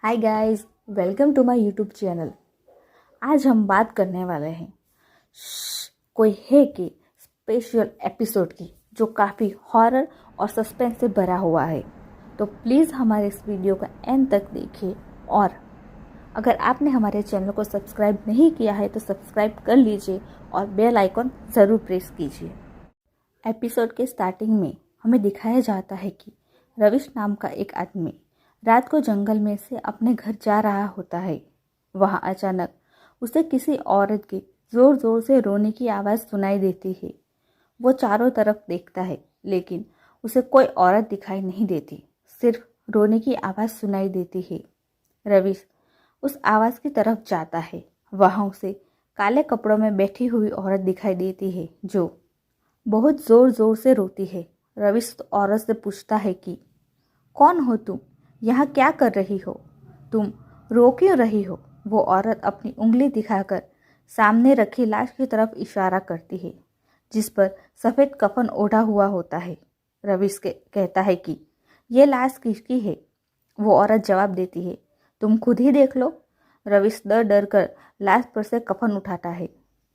Hi guys, welcome to my YouTube channel. आज हम बात करने वाले हैं कोई है कि स्पेशल एपिसोड की जो काफ़ी हॉरर और सस्पेंस से भरा हुआ है। तो प्लीज़ हमारे इस वीडियो का एंड तक देखिए और अगर आपने हमारे चैनल को सब्सक्राइब नहीं किया है तो सब्सक्राइब कर लीजिए और बेल आइकॉन ज़रूर प्रेस कीजिए। एपिसोड के स्टार्टिंग में हमें दिखाया जाता है कि रविश नाम का एक आदमी रात को जंगल में से अपने घर जा रहा होता है। वहाँ अचानक उसे किसी औरत की ज़ोर ज़ोर से रोने की आवाज़ सुनाई देती है। वो चारों तरफ देखता है लेकिन उसे कोई औरत दिखाई नहीं देती, सिर्फ रोने की आवाज़ सुनाई देती है। रविश उस आवाज़ की तरफ जाता है। वहाँ उसे काले कपड़ों में बैठी हुई औरत दिखाई देती है जो बहुत ज़ोर ज़ोर से रोती है। रविश औरत से पूछता है कि कौन हो तुम, यहाँ क्या कर रही हो, तुम रो क्यों रही हो। वो औरत अपनी उंगली दिखाकर सामने रखी लाश की तरफ इशारा करती है जिस पर सफ़ेद कफन ओढ़ा हुआ होता है। रविश कहता है कि ये लाश किसकी है। वो औरत जवाब देती है, तुम खुद ही देख लो। रविश डर डर कर लाश पर से कफन उठाता है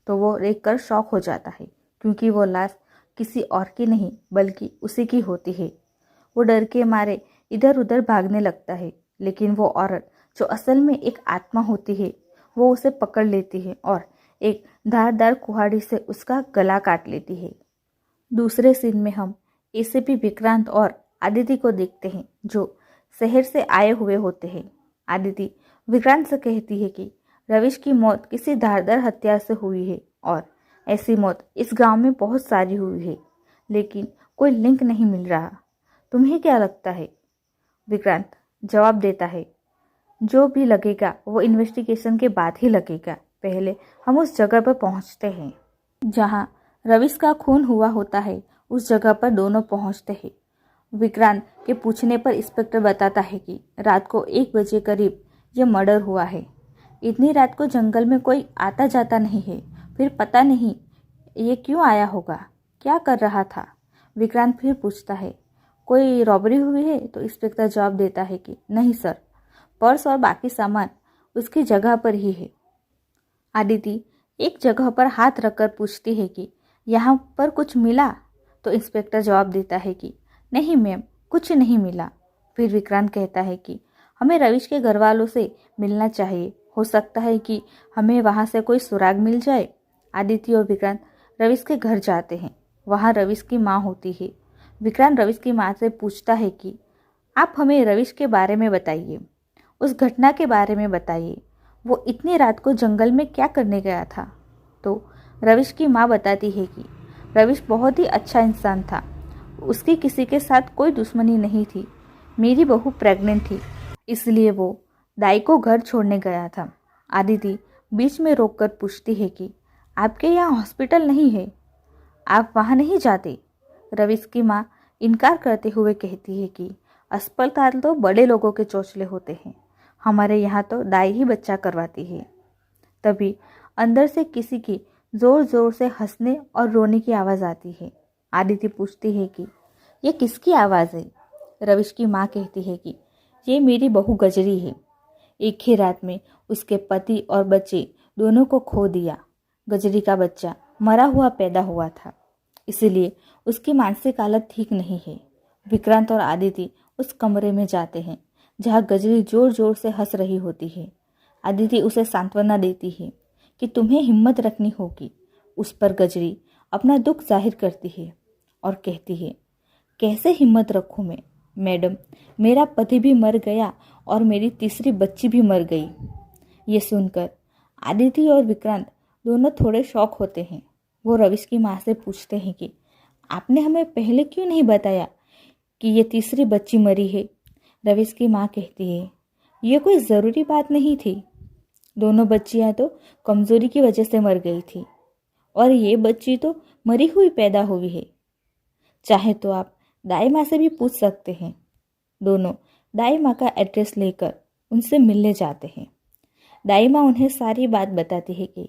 तो वो देख कर शॉक हो जाता है क्योंकि वो लाश किसी और की नहीं बल्कि उसी की होती है। वो डर के मारे इधर उधर भागने लगता है लेकिन वो औरत जो असल में एक आत्मा होती है वो उसे पकड़ लेती है और एक धारदार कुल्हाड़ी से उसका गला काट लेती है। दूसरे सीन में हम एसीपी विक्रांत और आदिति को देखते हैं जो शहर से आए हुए होते हैं। आदिति विक्रांत से कहती है कि रविश की मौत किसी धारदार हथियार से हुई है और ऐसी मौत इस गांव में बहुत सारी हुई है लेकिन कोई लिंक नहीं मिल रहा। तुम्हें क्या लगता है। विक्रांत जवाब देता है, जो भी लगेगा वो इन्वेस्टिगेशन के बाद ही लगेगा। पहले हम उस जगह पर पहुंचते हैं जहां रविश का खून हुआ होता है। उस जगह पर दोनों पहुंचते हैं। विक्रांत के पूछने पर इंस्पेक्टर बताता है कि रात को 1 बजे करीब ये मर्डर हुआ है। इतनी रात को जंगल में कोई आता जाता नहीं है, फिर पता नहीं ये क्यों आया होगा, क्या कर रहा था। विक्रांत फिर पूछता है, कोई रॉबरी हुई है। तो इंस्पेक्टर जवाब देता है कि नहीं सर, पर्स और बाकी सामान उसकी जगह पर ही है। आदिति एक जगह पर हाथ रखकर पूछती है कि यहाँ पर कुछ मिला। तो इंस्पेक्टर जवाब देता है कि नहीं मैम, कुछ नहीं मिला। फिर विक्रांत कहता है कि हमें रविश के घर वालों से मिलना चाहिए, हो सकता है कि हमें वहाँ से कोई सुराग मिल जाए। आदिति और विक्रांत रविश के घर जाते हैं। वहाँ रविश की माँ होती है। विक्रांत रविश की माँ से पूछता है कि आप हमें रविश के बारे में बताइए, उस घटना के बारे में बताइए, वो इतनी रात को जंगल में क्या करने गया था। तो रविश की माँ बताती है कि रविश बहुत ही अच्छा इंसान था, उसकी किसी के साथ कोई दुश्मनी नहीं थी। मेरी बहू प्रेग्नेंट थी इसलिए वो दाई को घर छोड़ने गया था। आदिति बीच में रोककर पूछती है कि आपके यहाँ हॉस्पिटल नहीं है, आप वहाँ नहीं जाते। रविश की माँ इनकार करते हुए कहती है कि अस्पताल तो बड़े लोगों के चौचले होते हैं, हमारे यहाँ तो दाई ही बच्चा करवाती है। तभी अंदर से किसी की ज़ोर ज़ोर से हंसने और रोने की आवाज़ आती है। आदिति पूछती है कि ये किसकी आवाज़ है। रविश की माँ कहती है कि ये मेरी बहू गजरी है, एक ही रात में उसके पति और बच्चे दोनों को खो दिया। गजरी का बच्चा मरा हुआ पैदा हुआ था, इसलिए उसकी मानसिक हालत ठीक नहीं है। विक्रांत और आदिति उस कमरे में जाते हैं जहाँ गजरी जोर जोर से हंस रही होती है। आदिति उसे सांत्वना देती है कि तुम्हें हिम्मत रखनी होगी। उस पर गजरी अपना दुख जाहिर करती है और कहती है, कैसे हिम्मत रखूं मैं, मैडम, मेरा पति भी मर गया और मेरी तीसरी बच्ची भी मर गई। ये सुनकर आदिति और विक्रांत दोनों थोड़े शॉक होते हैं। वो रविश की माँ से पूछते हैं कि आपने हमें पहले क्यों नहीं बताया कि ये तीसरी बच्ची मरी है। रविश की माँ कहती है, ये कोई ज़रूरी बात नहीं थी, दोनों बच्चियाँ तो कमज़ोरी की वजह से मर गई थी और ये बच्ची तो मरी हुई पैदा हुई है। चाहे तो आप दाई माँ से भी पूछ सकते हैं। दोनों दाई माँ का एड्रेस लेकर उनसे मिलने जाते हैं। दाई माँ उन्हें सारी बात बताती है कि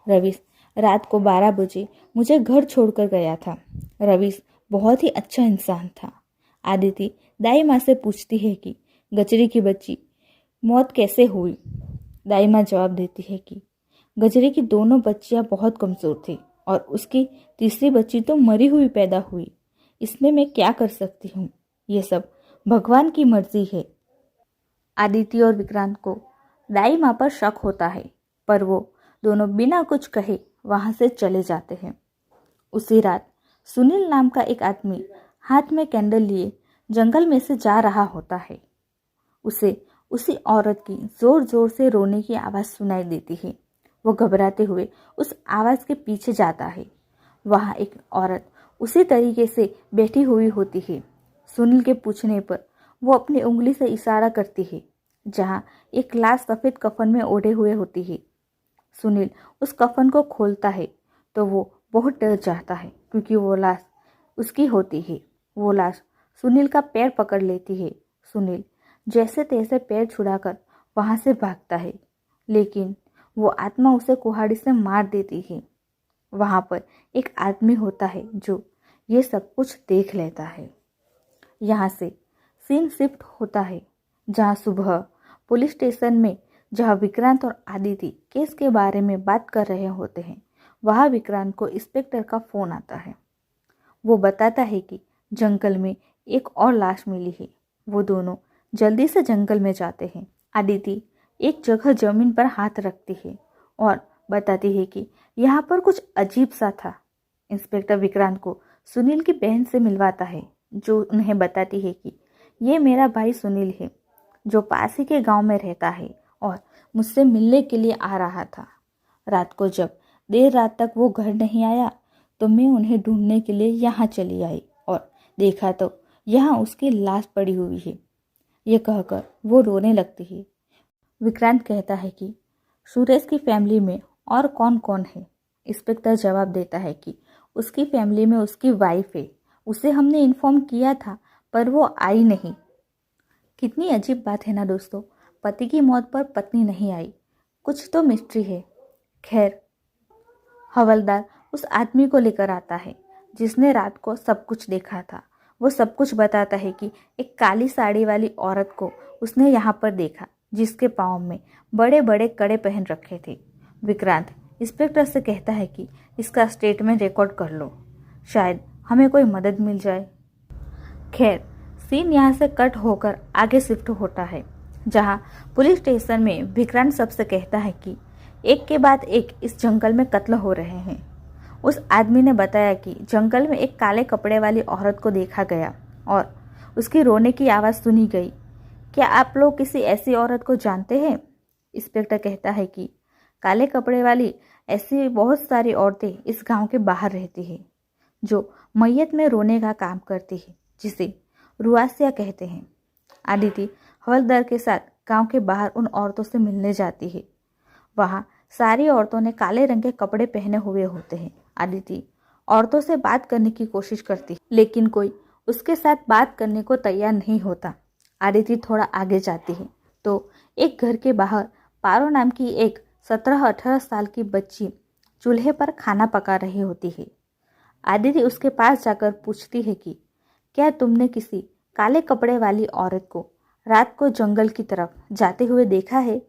रविश रात को 12 बजे मुझे घर छोड़कर गया था। रविश बहुत ही अच्छा इंसान था। आदिति दाई माँ से पूछती है कि गजरी की बच्ची मौत कैसे हुई? दाई माँ जवाब देती है कि गजरे की दोनों बच्चियां बहुत कमज़ोर थी और उसकी तीसरी बच्ची तो मरी हुई पैदा हुई। इसमें मैं क्या कर सकती हूँ? ये सब भगवान की मर्जी है। आदित्य और विक्रांत को दाई माँ पर शक होता है, पर वो दोनों बिना कुछ कहे वहाँ से चले जाते हैं। उसी रात सुनील नाम का एक आदमी हाथ में कैंडल लिए जंगल में से जा रहा होता है। उसे उसी औरत की जोर जोर से रोने की आवाज़ सुनाई देती है। वो घबराते हुए उस आवाज़ के पीछे जाता है। वहाँ एक औरत उसी तरीके से बैठी हुई होती है। सुनील के पूछने पर वो अपनी उंगली से इशारा करती है जहाँ एक लाश सफ़ेद कफन में ओढ़े हुए होती है। सुनील उस कफन को खोलता है तो वो बहुत डर जाता है क्योंकि वो लाश उसकी होती है। वो लाश सुनील का पैर पकड़ लेती है। सुनील जैसे तैसे पैर छुड़ाकर वहाँ से भागता है, लेकिन वो आत्मा उसे कुल्हाड़ी से मार देती है। वहाँ पर एक आदमी होता है जो ये सब कुछ देख लेता है। यहाँ से सीन शिफ्ट होता है जहाँ सुबह पुलिस स्टेशन में जहाँ विक्रांत और आदिति केस के बारे में बात कर रहे होते हैं, वहाँ विक्रांत को इंस्पेक्टर का फ़ोन आता है। वो बताता है कि जंगल में एक और लाश मिली है। वो दोनों जल्दी से जंगल में जाते हैं। आदिति एक जगह जमीन पर हाथ रखती है और बताती है कि यहाँ पर कुछ अजीब सा था। इंस्पेक्टर विक्रांत को सुनील की बहन से मिलवाता है, जो उन्हें बताती है कि ये मेरा भाई सुनील है, जो पास ही के गांव में रहता है और मुझसे मिलने के लिए आ रहा था। रात को जब देर रात तक वो घर नहीं आया तो मैं उन्हें ढूंढने के लिए यहाँ चली आई और देखा तो यहाँ उसकी लाश पड़ी हुई है। ये कहकर वो रोने लगती है। विक्रांत कहता है कि सुरेश की फैमिली में और कौन कौन है? इंस्पेक्टर जवाब देता है कि उसकी फैमिली में उसकी वाइफ है। उसे हमने इन्फॉर्म किया था पर वो आई नहीं। कितनी अजीब बात है ना दोस्तों, पति की मौत पर पत्नी नहीं आई। कुछ तो मिस्ट्री है। खैर, हवलदार उस आदमी को लेकर आता है जिसने रात को सब कुछ देखा था। वो सब कुछ बताता है कि एक काली साड़ी वाली औरत को उसने यहाँ पर देखा, जिसके पाँव में बड़े बड़े कड़े पहन रखे थे। विक्रांत इंस्पेक्टर से कहता है कि इसका स्टेटमेंट रिकॉर्ड कर लो, शायद हमें कोई मदद मिल जाए। खैर, सीन यहाँ से कट होकर आगे शिफ्ट होता है जहाँ पुलिस स्टेशन में विक्रांत सबसे कहता है कि एक के बाद एक इस जंगल में कत्ल हो रहे हैं। उस आदमी ने बताया कि जंगल में एक काले कपड़े वाली औरत को देखा गया और उसकी रोने की आवाज़ सुनी गई। क्या आप लोग किसी ऐसी औरत को जानते हैं? इंस्पेक्टर कहता है कि काले कपड़े वाली ऐसी बहुत सारी औरतें इस गांव के बाहर रहती हैं जो मैयत में रोने का काम करती है, जिसे रुआसिया कहते हैं। आदिति हवलदार के साथ गांव के बाहर उन औरतों से मिलने जाती है। वहाँ सारी औरतों ने काले रंग के कपड़े पहने हुए होते हैं। आदिति औरतों से बात करने की कोशिश करती है, लेकिन कोई उसके साथ बात करने को तैयार नहीं होता। आदिति थोड़ा आगे जाती है तो एक घर के बाहर पारो नाम की एक 17-18 साल की बच्ची चूल्हे पर खाना पका रही होती है। आदिति उसके पास जाकर पूछती है कि क्या तुमने किसी काले कपड़े वाली औरत को रात को जंगल की तरफ जाते हुए देखा है?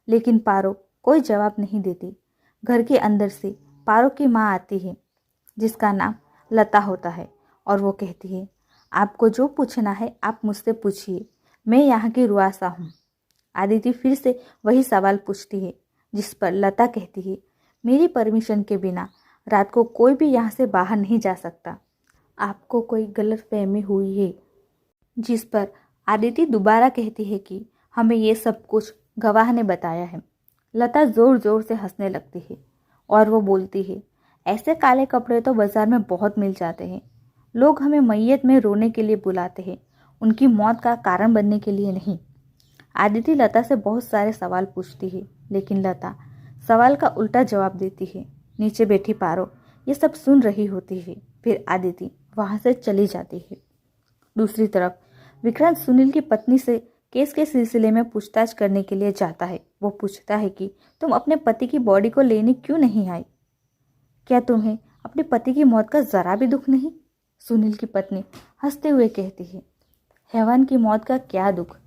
लेकिन पारो कोई जवाब नहीं देती। घर के अंदर से पारो की माँ आती है, जिसका नाम लता होता है, और वो कहती है, आपको जो पूछना है आप मुझसे पूछिए, मैं यहाँ की रुआसा हूँ। आदिति फिर से वही सवाल पूछती है, जिस पर लता कहती है, मेरी परमिशन के बिना रात को कोई भी यहाँ से बाहर नहीं जा सकता। आपको कोई गलतफहमी हुई है? जिस पर आदिति दोबारा कहती है कि हमें ये सब कुछ गवाह ने बताया है। लता जोर जोर से हंसने लगती है और वो बोलती है, ऐसे काले कपड़े तो बाजार में बहुत मिल जाते हैं। लोग हमें मैयत में रोने के लिए बुलाते हैं, उनकी मौत का कारण बनने के लिए नहीं। आदिति लता से बहुत सारे सवाल पूछती है, लेकिन लता सवाल का उल्टा जवाब देती है। नीचे बैठी पारो ये सब सुन रही होती है। फिर आदिति वहाँ से चली जाती है। दूसरी तरफ विक्रांत सुनील की पत्नी से केस के सिलसिले में पूछताछ करने के लिए जाता है। वो पूछता है कि तुम अपने पति की बॉडी को लेने क्यों नहीं आई? क्या तुम्हें अपने पति की मौत का जरा भी दुख नहीं? सुनील की पत्नी हंसते हुए कहती है, हैवान की मौत का क्या दुख?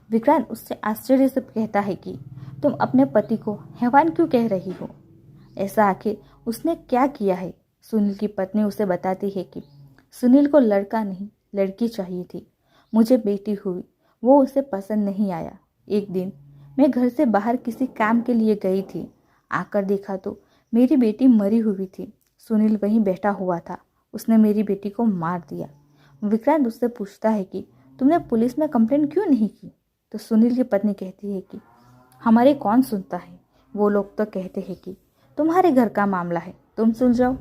विक्रांत उससे आश्चर्य से कहता है कि तुम अपने पति को हैवान क्यों कह रही हो? ऐसा आखिर उसने क्या किया है? सुनील की पत्नी उसे बताती है कि सुनील को लड़का नहीं लड़की चाहिए थी। मुझे बेटी हुई, वो उसे पसंद नहीं आया। एक दिन मैं घर से बाहर किसी काम के लिए गई थी। आकर देखा तो मेरी बेटी मरी हुई थी। सुनील वहीं बैठा हुआ था। उसने मेरी बेटी को मार दिया। विक्रांत उससे पूछता है कि तुमने पुलिस में कंप्लेंट क्यों नहीं की? तो सुनील की पत्नी कहती है कि हमारे कौन सुनता है, वो लोग तो कहते हैं कि तुम्हारे घर का मामला है, तुम सुलझाओ।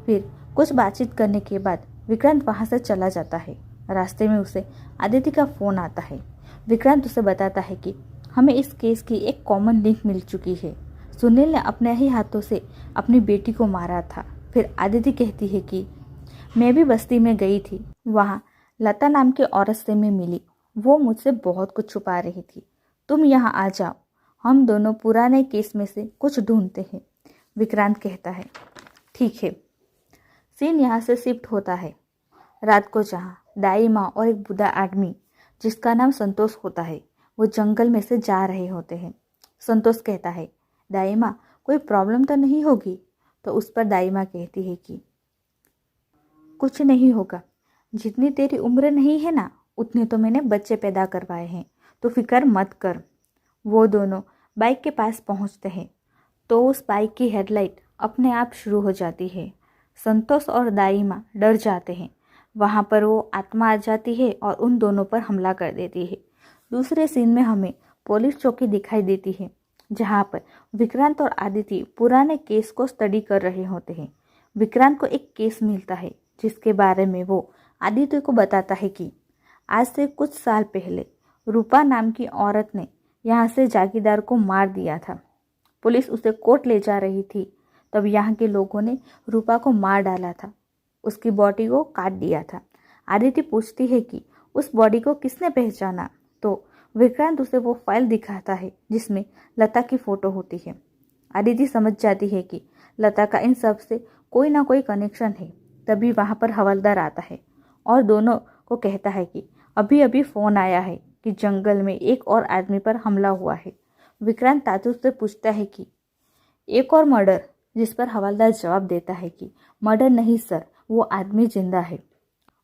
फिर कुछ बातचीत करने के बाद विक्रांत वहाँ से चला जाता है। रास्ते में उसे आदिति का फ़ोन आता है। विक्रांत उसे बताता है कि हमें इस केस की एक कॉमन लिंक मिल चुकी है। सुनील ने अपने ही हाथों से अपनी बेटी को मारा था। फिर आदिति कहती है कि मैं भी बस्ती में गई थी, वहाँ लता नाम की औरत से मैं मिली। वो मुझसे बहुत कुछ छुपा रही थी। तुम यहाँ आ जाओ, हम दोनों पुराने केस में से कुछ ढूंढते हैं। विक्रांत कहता है ठीक है। सीन यहाँ से शिफ्ट होता है रात को, जहाँ दाई माँ और एक बूढ़ा आदमी जिसका नाम संतोष होता है वो जंगल में से जा रहे होते हैं। संतोष कहता है दाई माँ कोई प्रॉब्लम तो नहीं होगी? तो उस पर दाई माँ कहती है कि कुछ नहीं होगा, जितनी तेरी उम्र नहीं है ना उतने तो मैंने बच्चे पैदा करवाए हैं, तो फिक्र मत कर। वो दोनों बाइक के पास पहुंचते हैं तो उस बाइक की हेडलाइट अपने आप शुरू हो जाती है। संतोष और दाई माँ डर जाते हैं। वहाँ पर वो आत्मा आ जाती है और उन दोनों पर हमला कर देती है। दूसरे सीन में हमें पुलिस चौकी दिखाई देती है जहाँ पर विक्रांत और आदिति पुराने केस को स्टडी कर रहे होते हैं। विक्रांत को एक केस मिलता है जिसके बारे में वो आदित्य को बताता है कि आज से कुछ साल पहले रूपा नाम की औरत ने यहाँ से जागीरदार को मार दिया था। पुलिस उसे कोर्ट ले जा रही थी, तब यहाँ के लोगों ने रूपा को मार डाला था, उसकी बॉडी को काट दिया था। आदिति पूछती है कि उस बॉडी को किसने पहचाना? तो विक्रांत उसे वो फाइल दिखाता है जिसमें लता की फ़ोटो होती है। आदिति समझ जाती है कि लता का इन सब से कोई ना कोई कनेक्शन है। तभी वहाँ पर हवलदार आता है और दोनों को कहता है कि अभी अभी फ़ोन आया है कि जंगल में एक और आदमी पर हमला हुआ है। विक्रांत ताजुब से पूछता है कि एक और मर्डर? जिस पर हवलदार जवाब देता है कि मर्डर नहीं सर, वो आदमी जिंदा है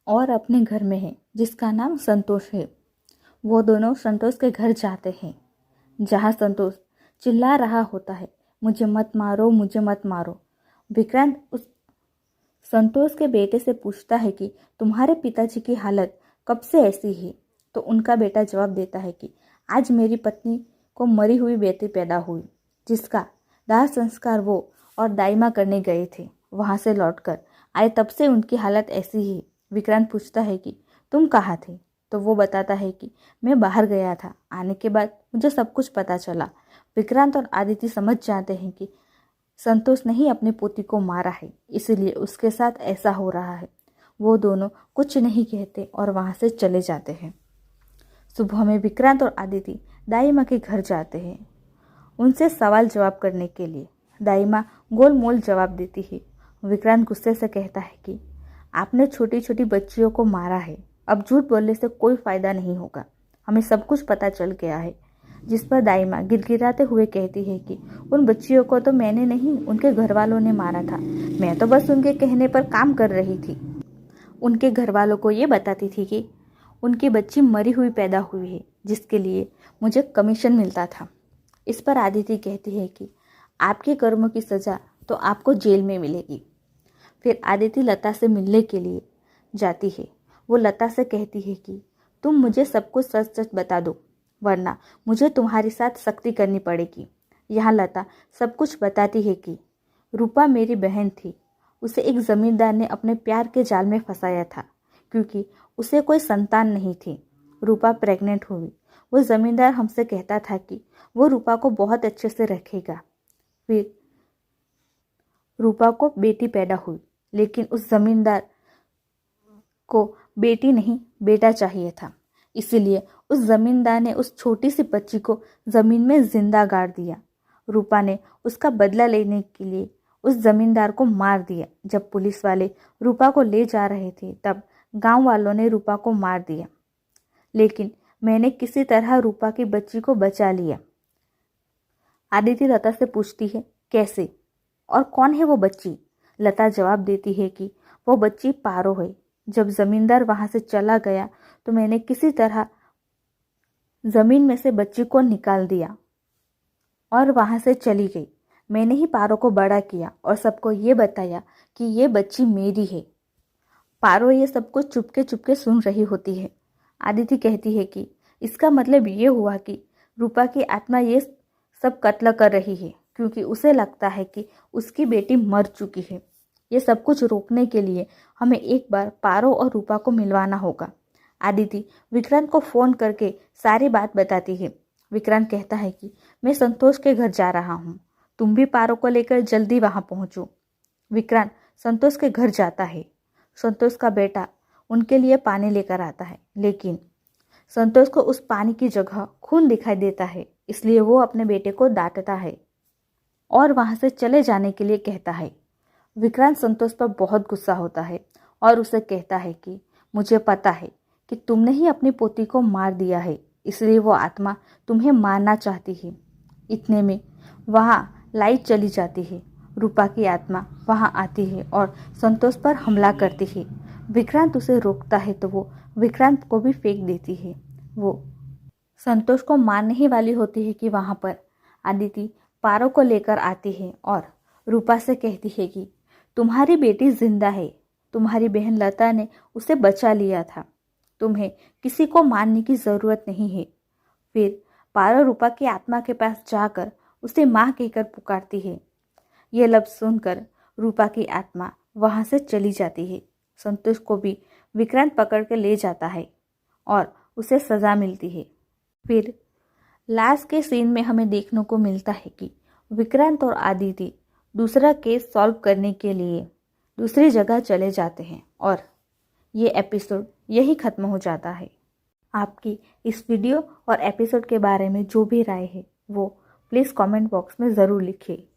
और अपने घर में है जिसका नाम संतोष है। वो दोनों संतोष के घर जाते हैं जहाँ संतोष चिल्ला रहा होता है मुझे मत मारो, मुझे मत मारो। विक्रांत उस संतोष के बेटे से पूछता है कि तुम्हारे पिताजी की हालत कब से ऐसी है? तो उनका बेटा जवाब देता है कि आज मेरी पत्नी को मरी हुई बेटी पैदा हुई जिसका दाह संस्कार वो और दाइमा करने गए थे, वहाँ से लौटकर आए तब से उनकी हालत ऐसी ही। विक्रांत पूछता है कि तुम कहाँ थे? तो वो बताता है कि मैं बाहर गया था, आने के बाद मुझे सब कुछ पता चला। विक्रांत और आदिति समझ जाते हैं कि संतोष ने ही अपनी पोती को मारा है, इसलिए उसके साथ ऐसा हो रहा है। वो दोनों कुछ नहीं कहते और वहाँ से चले जाते हैं। सुबह में विक्रांत और आदिति दाई माँ के घर जाते हैं उनसे सवाल जवाब करने के लिए। दाई माँ गोल मोल जवाब देती है। विक्रांत गुस्से से कहता है कि आपने छोटी छोटी बच्चियों को मारा है, अब झूठ बोलने से कोई फ़ायदा नहीं होगा, हमें सब कुछ पता चल गया है। जिस पर दाई माँ गिड़गिड़ाते हुए कहती है कि उन बच्चियों को तो मैंने नहीं, उनके घर वालों ने मारा था, मैं तो बस उनके कहने पर काम कर रही थी। उनके घर वालों को ये बताती थी कि उनकी बच्ची मरी हुई पैदा हुई है जिसके लिए मुझे कमीशन मिलता था। इस पर आदिति कहती है कि आपके कर्मों की सज़ा तो आपको जेल में मिलेगी। फिर आदिति लता से मिलने के लिए जाती है। वो लता से कहती है कि तुम मुझे सब कुछ सच सच बता दो, वरना मुझे तुम्हारे साथ सख्ती करनी पड़ेगी। यहाँ लता सब कुछ बताती है कि रूपा मेरी बहन थी, उसे एक ज़मींदार ने अपने प्यार के जाल में फंसाया था क्योंकि उसे कोई संतान नहीं थी। रूपा प्रेग्नेंट हुई। वो ज़मींदार हमसे कहता था कि वो रूपा को बहुत अच्छे से रखेगा। फिर रूपा को बेटी पैदा हुई, लेकिन उस ज़मींदार को बेटी नहीं बेटा चाहिए था, इसलिए उस ज़मींदार ने उस छोटी सी बच्ची को ज़मीन में जिंदा गाड़ दिया। रूपा ने उसका बदला लेने के लिए उस ज़मींदार को मार दिया। जब पुलिस वाले रूपा को ले जा रहे थे तब गांव वालों ने रूपा को मार दिया, लेकिन मैंने किसी तरह रूपा की बच्ची को बचा लिया। आदिति लता से पूछती है, कैसे और कौन है वो बच्ची? लता जवाब देती है कि वो बच्ची पारो है। जब जमींदार वहां से चला गया तो मैंने किसी तरह जमीन में से बच्ची को निकाल दिया और वहां से चली गई। मैंने ही पारो को बड़ा किया और सबको ये बताया कि ये बच्ची मेरी है। पारो ये सब कुछ चुपके चुपके सुन रही होती है। आदिति कहती है कि इसका मतलब ये हुआ कि रूपा की आत्मा ये सब कत्ल कर रही है क्योंकि उसे लगता है कि उसकी बेटी मर चुकी है। ये सब कुछ रोकने के लिए हमें एक बार पारो और रूपा को मिलवाना होगा। आदिति विक्रांत को फोन करके सारी बात बताती है। विक्रांत कहता है कि मैं संतोष के घर जा रहा हूँ, तुम भी पारो को लेकर जल्दी वहां पहुंचो। विक्रांत संतोष के घर जाता है। संतोष का बेटा उनके लिए पानी लेकर आता है, लेकिन संतोष को उस पानी की जगह खून दिखाई देता है, इसलिए वो अपने बेटे को डांटता है और वहां से चले जाने के लिए कहता है। विक्रांत संतोष पर बहुत गुस्सा होता है और उसे कहता है कि मुझे पता है कि तुमने ही अपनी पोती को मार दिया है, इसलिए वो आत्मा तुम्हें मारना चाहती है। इतने में वहां लाइट चली जाती है। रूपा की आत्मा वहां आती है और संतोष पर हमला करती है। विक्रांत उसे रोकता है तो वो विक्रांत को भी फेंक देती है। वो संतोष को मारने ही वाली होती है कि वहां पर आदिति पारो को लेकर आती है और रूपा से कहती है कि तुम्हारी बेटी जिंदा है, तुम्हारी बहन लता ने उसे बचा लिया था, तुम्हें किसी को मारने की जरूरत नहीं है। फिर पारो रूपा की आत्मा के पास जाकर उसे माँ कहकर पुकारती है। ये लफ्ज सुनकर रूपा की आत्मा वहां से चली जाती है। संतोष को भी विक्रांत पकड़ के ले जाता है और उसे सजा मिलती है। फिर लास्ट के सीन में हमें देखने को मिलता है कि विक्रांत और आदिति दूसरा केस सॉल्व करने के लिए दूसरी जगह चले जाते हैं और ये एपिसोड यही खत्म हो जाता है। आपकी इस वीडियो और एपिसोड के बारे में जो भी राय है वो प्लीज़ कमेंट बॉक्स में ज़रूर लिखिए।